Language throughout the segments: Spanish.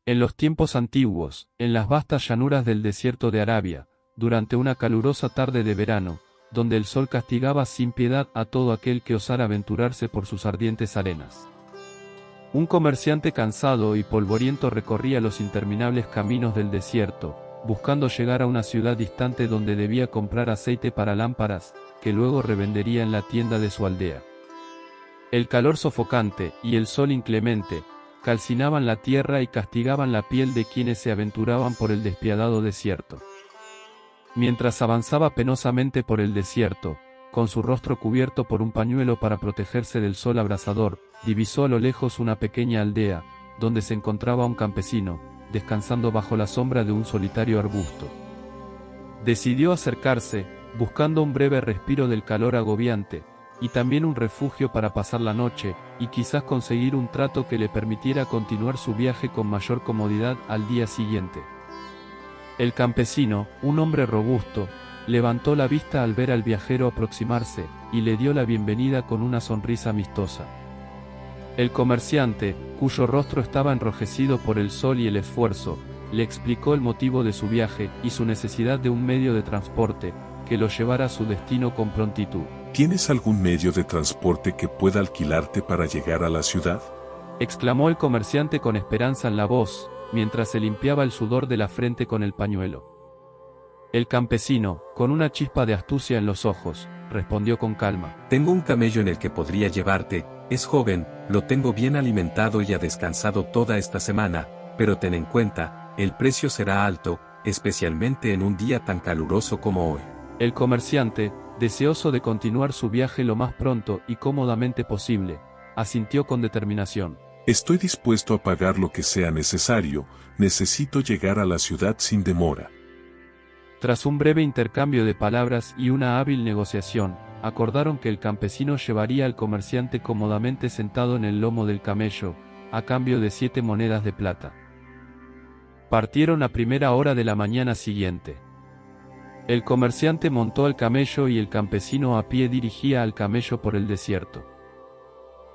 En los tiempos antiguos, en las vastas llanuras del desierto de Arabia, durante una calurosa tarde de verano, donde el sol castigaba sin piedad a todo aquel que osara aventurarse por sus ardientes arenas. Un comerciante cansado y polvoriento recorría los interminables caminos del desierto, buscando llegar a una ciudad distante donde debía comprar aceite para lámparas, que luego revendería en la tienda de su aldea. El calor sofocante y el sol inclemente calcinaban la tierra y castigaban la piel de quienes se aventuraban por el despiadado desierto. Mientras avanzaba penosamente por el desierto, con su rostro cubierto por un pañuelo para protegerse del sol abrasador, divisó a lo lejos una pequeña aldea, donde se encontraba un campesino, descansando bajo la sombra de un solitario arbusto. Decidió acercarse, buscando un breve respiro del calor agobiante, y también un refugio para pasar la noche, y quizás conseguir un trato que le permitiera continuar su viaje con mayor comodidad al día siguiente. El campesino, un hombre robusto, levantó la vista al ver al viajero aproximarse, y le dio la bienvenida con una sonrisa amistosa. El comerciante, cuyo rostro estaba enrojecido por el sol y el esfuerzo, le explicó el motivo de su viaje y su necesidad de un medio de transporte, que lo llevara a su destino con prontitud. ¿Tienes algún medio de transporte que pueda alquilarte para llegar a la ciudad?, exclamó el comerciante con esperanza en la voz, mientras se limpiaba el sudor de la frente con el pañuelo. El campesino, con una chispa de astucia en los ojos, respondió con calma. Tengo un camello en el que podría llevarte, es joven, lo tengo bien alimentado y ha descansado toda esta semana, pero ten en cuenta, el precio será alto, especialmente en un día tan caluroso como hoy. El comerciante, deseoso de continuar su viaje lo más pronto y cómodamente posible, asintió con determinación. Estoy dispuesto a pagar lo que sea necesario, necesito llegar a la ciudad sin demora. Tras un breve intercambio de palabras y una hábil negociación, acordaron que el campesino llevaría al comerciante cómodamente sentado en el lomo del camello, a cambio de 7 monedas de plata. Partieron a primera hora de la mañana siguiente. El comerciante montó al camello y el campesino a pie dirigía al camello por el desierto.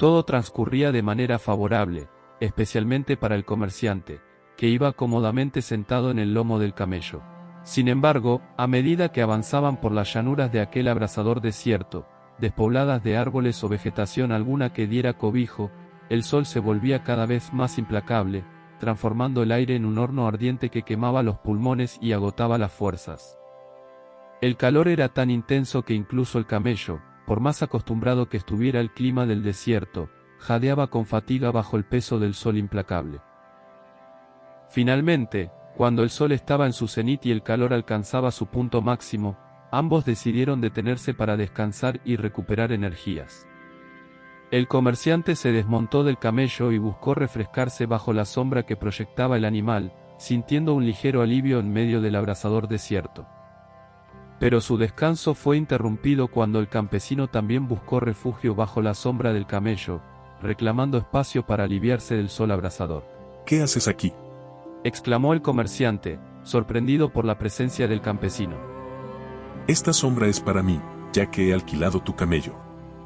Todo transcurría de manera favorable, especialmente para el comerciante, que iba cómodamente sentado en el lomo del camello. Sin embargo, a medida que avanzaban por las llanuras de aquel abrasador desierto, despobladas de árboles o vegetación alguna que diera cobijo, el sol se volvía cada vez más implacable, transformando el aire en un horno ardiente que quemaba los pulmones y agotaba las fuerzas. El calor era tan intenso que incluso el camello, por más acostumbrado que estuviera al clima del desierto, jadeaba con fatiga bajo el peso del sol implacable. Finalmente, cuando el sol estaba en su cenit y el calor alcanzaba su punto máximo, ambos decidieron detenerse para descansar y recuperar energías. El comerciante se desmontó del camello y buscó refrescarse bajo la sombra que proyectaba el animal, sintiendo un ligero alivio en medio del abrasador desierto. Pero su descanso fue interrumpido cuando el campesino también buscó refugio bajo la sombra del camello, reclamando espacio para aliviarse del sol abrasador. ¿Qué haces aquí?, exclamó el comerciante, sorprendido por la presencia del campesino. Esta sombra es para mí, ya que he alquilado tu camello.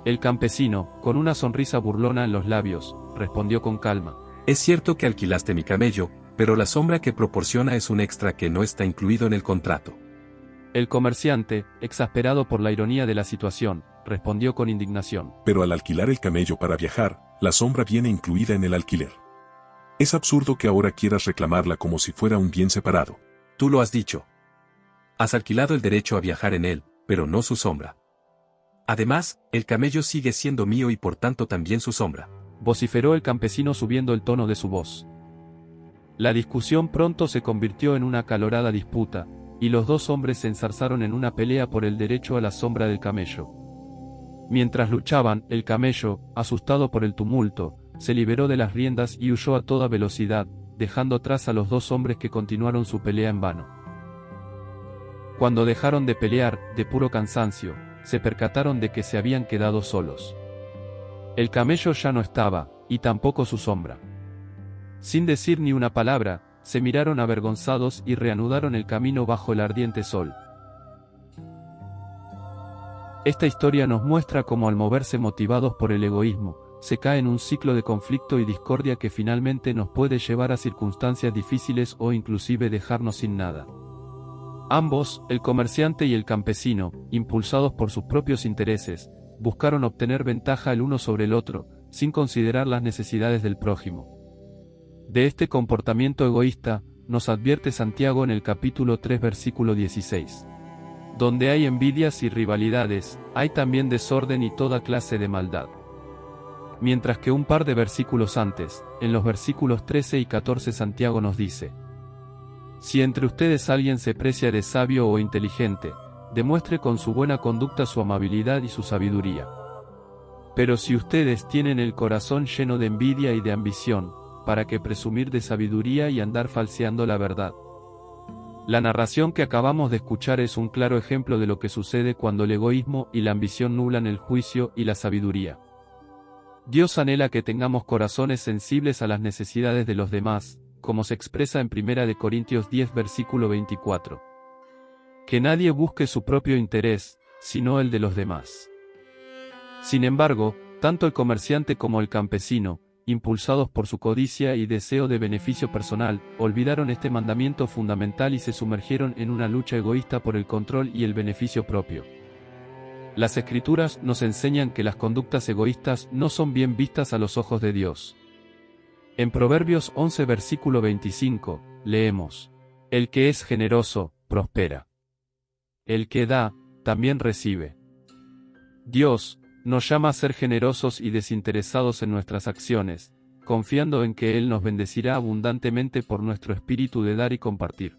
El campesino, con una sonrisa burlona en los labios, respondió con calma. Es cierto que alquilaste mi camello, pero la sombra que proporciona es un extra que no está incluido en el contrato. El comerciante, exasperado por la ironía de la situación, respondió con indignación. Pero al alquilar el camello para viajar, la sombra viene incluida en el alquiler. Es absurdo que ahora quieras reclamarla como si fuera un bien separado. Tú lo has dicho. Has alquilado el derecho a viajar en él, pero no su sombra. Además, el camello sigue siendo mío y por tanto también su sombra. Vociferó el campesino subiendo el tono de su voz. La discusión pronto se convirtió en una acalorada disputa, y los dos hombres se enzarzaron en una pelea por el derecho a la sombra del camello. Mientras luchaban, el camello, asustado por el tumulto, se liberó de las riendas y huyó a toda velocidad, dejando atrás a los dos hombres que continuaron su pelea en vano. Cuando dejaron de pelear, de puro cansancio, se percataron de que se habían quedado solos. El camello ya no estaba, y tampoco su sombra. Sin decir ni una palabra, se miraron avergonzados y reanudaron el camino bajo el ardiente sol. Esta historia nos muestra cómo al moverse motivados por el egoísmo, se cae en un ciclo de conflicto y discordia que finalmente nos puede llevar a circunstancias difíciles o inclusive dejarnos sin nada. Ambos, el comerciante y el campesino, impulsados por sus propios intereses, buscaron obtener ventaja el uno sobre el otro, sin considerar las necesidades del prójimo. De este comportamiento egoísta, nos advierte Santiago en el capítulo 3 versículo 16. Donde hay envidias y rivalidades, hay también desorden y toda clase de maldad. Mientras que un par de versículos antes, en los versículos 13 y 14 Santiago nos dice: si entre ustedes alguien se precia de sabio o inteligente, demuestre con su buena conducta su amabilidad y su sabiduría. Pero si ustedes tienen el corazón lleno de envidia y de ambición, ¿para qué presumir de sabiduría y andar falseando la verdad? La narración que acabamos de escuchar es un claro ejemplo de lo que sucede cuando el egoísmo y la ambición nublan el juicio y la sabiduría. Dios anhela que tengamos corazones sensibles a las necesidades de los demás, como se expresa en 1 Corintios 10 versículo 24. Que nadie busque su propio interés, sino el de los demás. Sin embargo, tanto el comerciante como el campesino, impulsados por su codicia y deseo de beneficio personal, olvidaron este mandamiento fundamental y se sumergieron en una lucha egoísta por el control y el beneficio propio. Las Escrituras nos enseñan que las conductas egoístas no son bien vistas a los ojos de Dios. En Proverbios 11 versículo 25, leemos: el que es generoso, prospera. El que da, también recibe. Dios nos llama a ser generosos y desinteresados en nuestras acciones, confiando en que Él nos bendecirá abundantemente por nuestro espíritu de dar y compartir.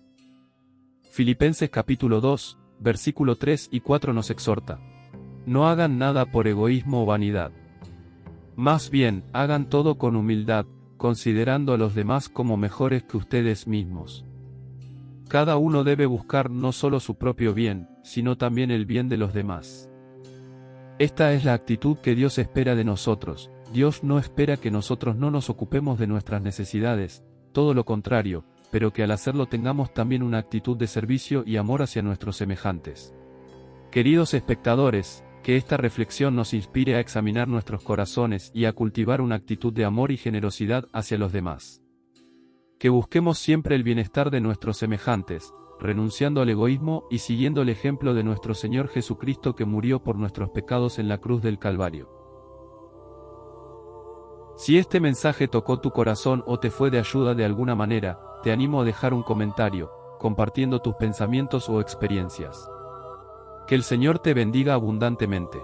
Filipenses capítulo 2, versículo 3 y 4 nos exhorta: no hagan nada por egoísmo o vanidad. Más bien, hagan todo con humildad, considerando a los demás como mejores que ustedes mismos. Cada uno debe buscar no solo su propio bien, sino también el bien de los demás. Esta es la actitud que Dios espera de nosotros. Dios no espera que nosotros no nos ocupemos de nuestras necesidades, todo lo contrario, pero que al hacerlo tengamos también una actitud de servicio y amor hacia nuestros semejantes. Queridos espectadores, que esta reflexión nos inspire a examinar nuestros corazones y a cultivar una actitud de amor y generosidad hacia los demás. Que busquemos siempre el bienestar de nuestros semejantes, renunciando al egoísmo y siguiendo el ejemplo de nuestro Señor Jesucristo que murió por nuestros pecados en la cruz del Calvario. Si este mensaje tocó tu corazón o te fue de ayuda de alguna manera, te animo a dejar un comentario, compartiendo tus pensamientos o experiencias. Que el Señor te bendiga abundantemente.